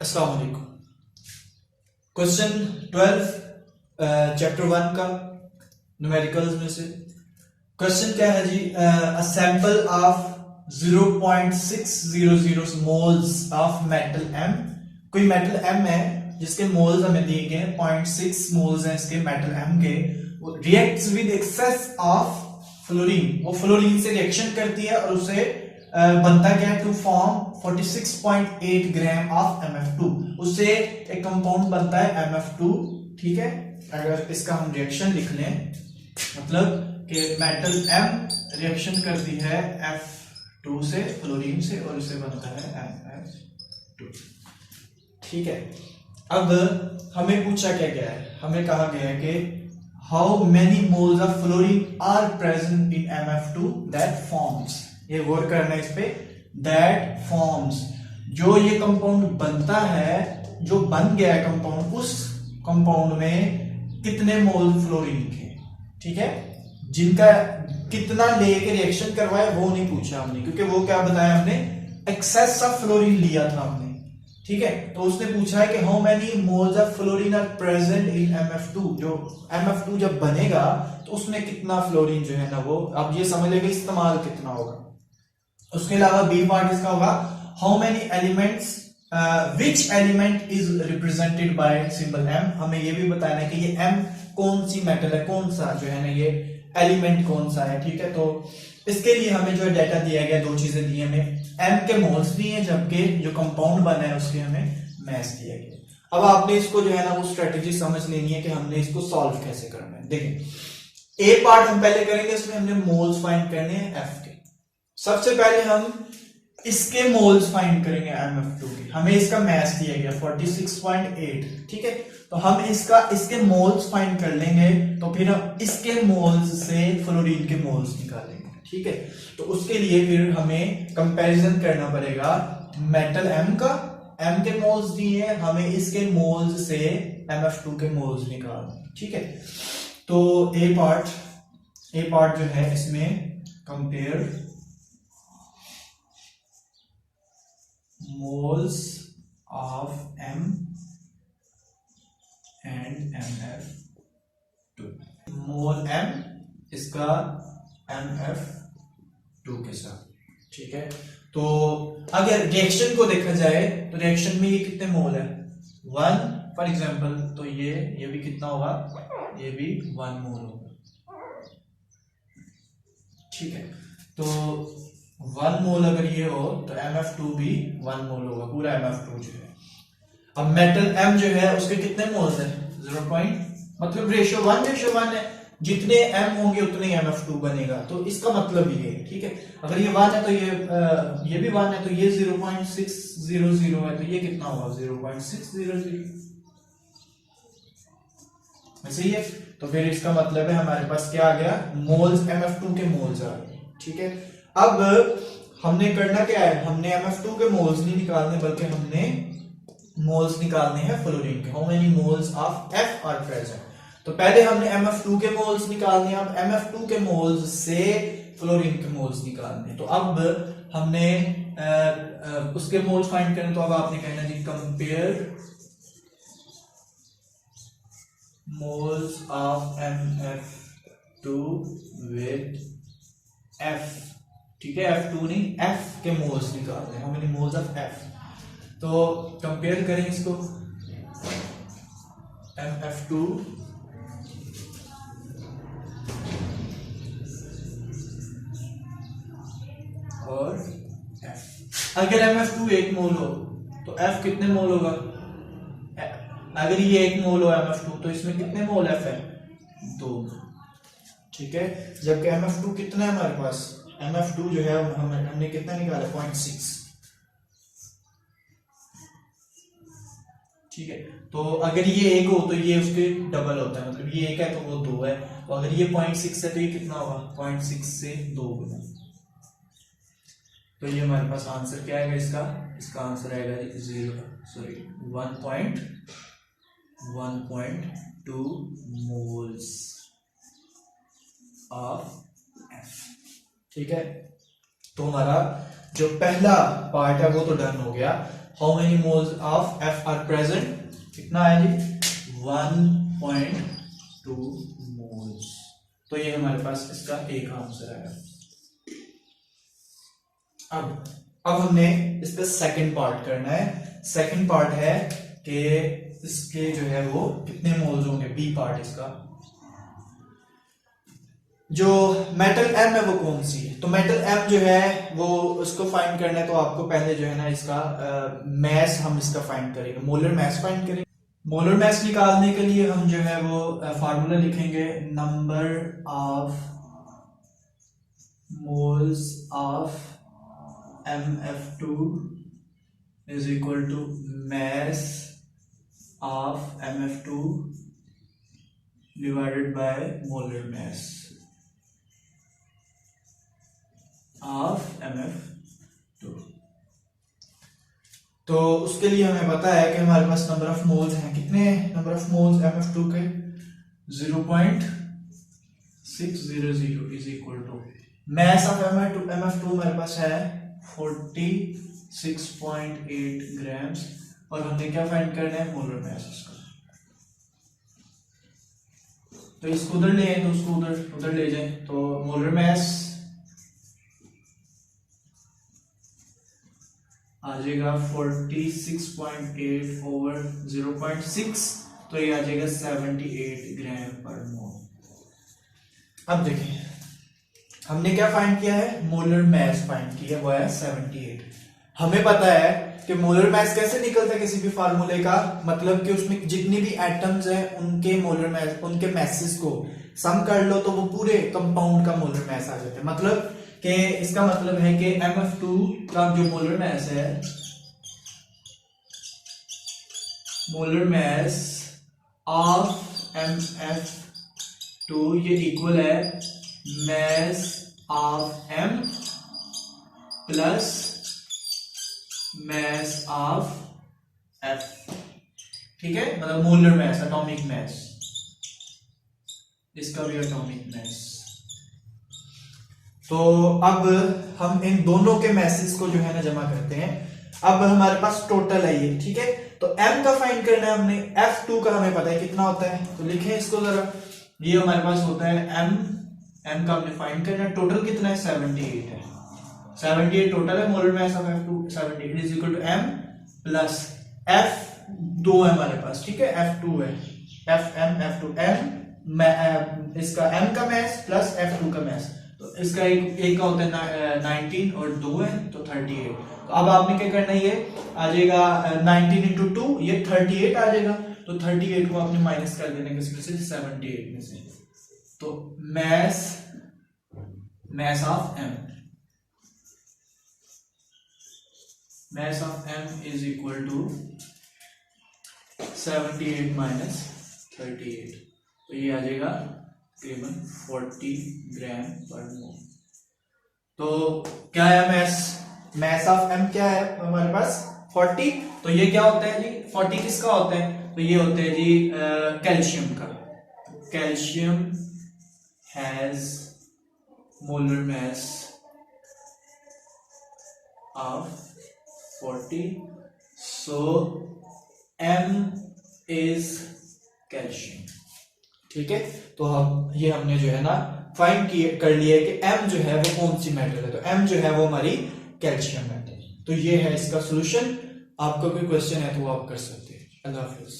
अस्सलाम वालेकुम। Question 12 chapter 1 का न्यूमेरिकल्स में से क्वेश्चन क्या है जी? A sample of 0.600 moles of metal M। कोई मेटल M है जिसके मोल्स हमें दिए गए हैं 0.6 मोल्स हैं इसके मेटल M के। Reacts with excess of fluorine, वो फ्लोरीन से रिएक्शन करती है और उसे बनता क्या है? To form 46.8 gram of MF2। उससे एक कंपाउंड बनता है MF2। ठीक है, अगर इसका हम रिएक्शन लिख लें, मतलब कि मेटल M रिएक्शन करती है F2 से, फ्लोरीन से, और उसे बनता है MF2। ठीक है, अब हमें पूछा क्या गया है? हमें कहा गया है कि how many moles of fluorine are present in MF2 that forms. ये गौर करना है इस पे, दैट फॉर्म्स, जो ये कंपाउंड बनता है, जो बन गया है कंपाउंड, उस कंपाउंड में कितने मोल फ्लोरीन के। ठीक है, जिनका कितना लेके रिएक्शन करवाया वो नहीं पूछा हमने, क्योंकि वो क्या बताया हमने? एक्सेस ऑफ फ्लोरीन लिया था हमने। ठीक है, तो उसने पूछा है कि how many moles of fluorine are present in MF2। जो MF2 जब बनेगा तो उसमें कितना फ्लोरीन जो है ना, वो अब ये समझ लेंगे इस्तेमाल कितना होगा। उसके अलावा बी पार्ट इसका होगा how many elements which element is represented by symbol M। हमें ये भी बताना है कि ये M कौन सी मेटल है, कौन सा जो है ना ये एलिमेंट कौन सा है। ठीक है, तो इसके लिए हमें जो डाटा दिया गया, दो चीजें दी हमें, M के मोल्स दिए हैं, जबकि जो कंपाउंड बना है उसके हमें मैस दिया गया। अब आपने इसको जो है ना वो स्ट्रेटेजी समझ लेनी है कि हमने इसको सॉल्व कैसे करना है। देखिए, ए पार्ट हम पहले करेंगे, इसमें हमने मोल्स फाइंड करने हैं F के। सबसे पहले हम इसके मोल्स फाइंड करेंगे MF2 के। हमें इसका मैस दिया गया 46.8। ठीक है, तो हम इसके मोल्स फाइंड कर लेंगे, तो फिर हम इसके मोल्स से फ्लोरीन के मोल्स निकालेंगे। ठीक है, तो उसके लिए फिर हमें कंपैरिजन करना पड़ेगा मेटल M का। M के मोल्स दिए हैं, हमें इसके मोल्स से MF2 के मोल्स निकालने। ठीक है, तो ए पार्ट जो है इसमें compare moles of M and MF2। Mole M इसका MF2 के साथ। ठीक है, तो अगर रिएक्शन को देखा जाए तो रिएक्शन में ये कितने मोल है? 1 फॉर एग्जांपल, तो ये भी कितना होगा? ये भी 1 मोल होगा। ठीक है, तो 1 मोल अगर ये हो तो MF2 भी 1 मोल होगा, पूरा MF2 जो है। अब मेटल M जो है उसके कितने मोल्स हैं? 0. मतलब रेशियो 1:1 है, जितने M होंगे उतने MF2 बनेगा, तो इसका मतलब ये है। ठीक है, अगर ये 1 है तो ये भी 1 है, तो ये 0.600 है, तो ये कितना होगा? 0.600। ऐसे ही है, तो फिर इसका मतलब है हमारे पास क्या आ गया? मोल्स, MF2 के मोल्स आ गए। ठीक है, अब हमने करना क्या है? हमने MF2 के मोल्स नहीं निकालने, बल्कि हमने मोल्स निकालने हैं फ्लोरीन के। How many moles of F are present. तो पहले हमने MF2 के मोल्स निकालने हैं, अब MF2 के मोल्स से फ्लोरीन के मोल्स निकालने। तो अब हमने उसके मोल्स फाइंड करने, तो अब आपने कहना जी compare moles of MF2 with F। ठीक है, F2 नहीं, F के मोल्स निकालते हैं। How many moles of F। तो कंपेयर करें इसको, MF2 और F। अगर MF2 1 मोल हो तो F कितने मोल होगा? अगर ये 1 मोल हो MF2, तो इसमें कितने मोल F है? 2। ठीक है, जबकि MF2 कितना है हमारे पास? MF2 जो है हमने कितना निकाला? 0.6। ठीक है, तो अगर ये 1 हो तो ये उसके डबल होता है, मतलब ये 1 है तो वो 2 है, तो अगर ये 0.6 है तो ये कितना होगा? 0.6 से 2 गुना। तो ये हमारे पास आंसर क्या आएगा इसका आंसर आएगा 1.2 मोल्स ऑफ F। ठीक है, तो हमारा जो पहला पार्ट है वो तो डन हो गया। How many moles of F R present, कितना है जी 1.2 मोल्स। तो ये हमारे पास इसका एक आंसर आया। अब हमने इस पे सेकंड पार्ट करना है। सेकंड पार्ट है कि इसके जो है वो कितने मोल्स होंगे, बी पार्ट इसका। जो मेटल एम है वो कौन सी है, तो मेटल एम जो है वो उसको फाइंड करना है, तो आपको पहले जो है ना इसका मैस हम इसका फाइंड करेंगे, मोलर मैस फाइंड करेंगे। मोलर मैस निकालने के लिए हम जो है वो फार्मूला लिखेंगे, number of moles of MF2 is equal to mass of MF2 divided by molar mass of MF2। तो उसके लिए हमें पता है कि हमारे पास नंबर ऑफ मोल्स हैं, कितने नंबर ऑफ मोल्स MF2 के 0.600 is equal to mass of MF2 हमारे पास है 46.8 ग्राम्स, और हमने क्या फाइंड करना है, मोलर मैस इसका। तो इसको उधर ले आए तो उसको उधर ले जाए, तो मोलर मैस आ जाएगा 46.8 ओवर 0.6, तो ये आ जाएगा 78 ग्राम पर मोल। अब देखिए हमने क्या फाइंड किया है, मोलर मैस फाइंड किया, वो है 78। हमें पता है कि मोलर मैस कैसे निकलता है किसी भी फार्मूले का, मतलब कि उसमें जितनी भी एटम्स हैं उनके मोलर मैस, उनके मैसेस को सम कर लो तो वो पूरे कंपाउंड का मोलर मैस आ जाता है। मतलब कि इसका मतलब है कि MF2 का जो मोलर मैस है, मोलर मैस ऑफ MF2 ये इक्वल है mess of M plus mass of F, ठीक है, मतलब मोलर मैस, एटॉमिक मैस, इसका भी एटॉमिक मैस। तो अब हम इन दोनों के मैसेज को जो है ना जमा करते हैं। अब हमारे पास टोटल है ये, ठीक है, तो M का फाइंड करना है हमने, F2 का हमें पता है कितना होता है, तो लिखें इसको जरा। ये हमारे पास होता है M का हमने फाइंड करना है, टोटल कितना है 78 है, 78 टोटल है molar mass of F2, 78 is equal to M plus F2 है हमारे पास, ठीक है, F2 है, F2 M इसका M का मैस प्लस F2 का मैस, तो इसका एक का होता है 19 और 2 है तो 38। तो अब आपने क्या करना है, ये आ जाएगा 19 इंटू 2, ये 38 आ जाएगा, तो 38 को आपने माइनस कर देना किसमें से, 78 में से। तो mass of M is equal to 78 minus 38, तो ये आ जाएगा तकरीबन 40 ग्राम पर मोल। तो क्या है मैस ऑफ M क्या है हमारे पास 40, तो ये क्या होता है जी, 40 किसका होता है, तो ये होता है जी कैल्शियम का। Calcium has molar mass of 40, so M is calcium, ठीक है। तो हम ये हमने जो है ना फाइंड कर लिया है कि M जो है वो कौन सी मेटल है, तो M जो है वो हमारी कैल्शियम मेटल। तो ये है इसका सॉल्यूशन। आपका कोई क्वेश्चन है तो वो आप कर सकते हैं। अल्लाह हाफिज।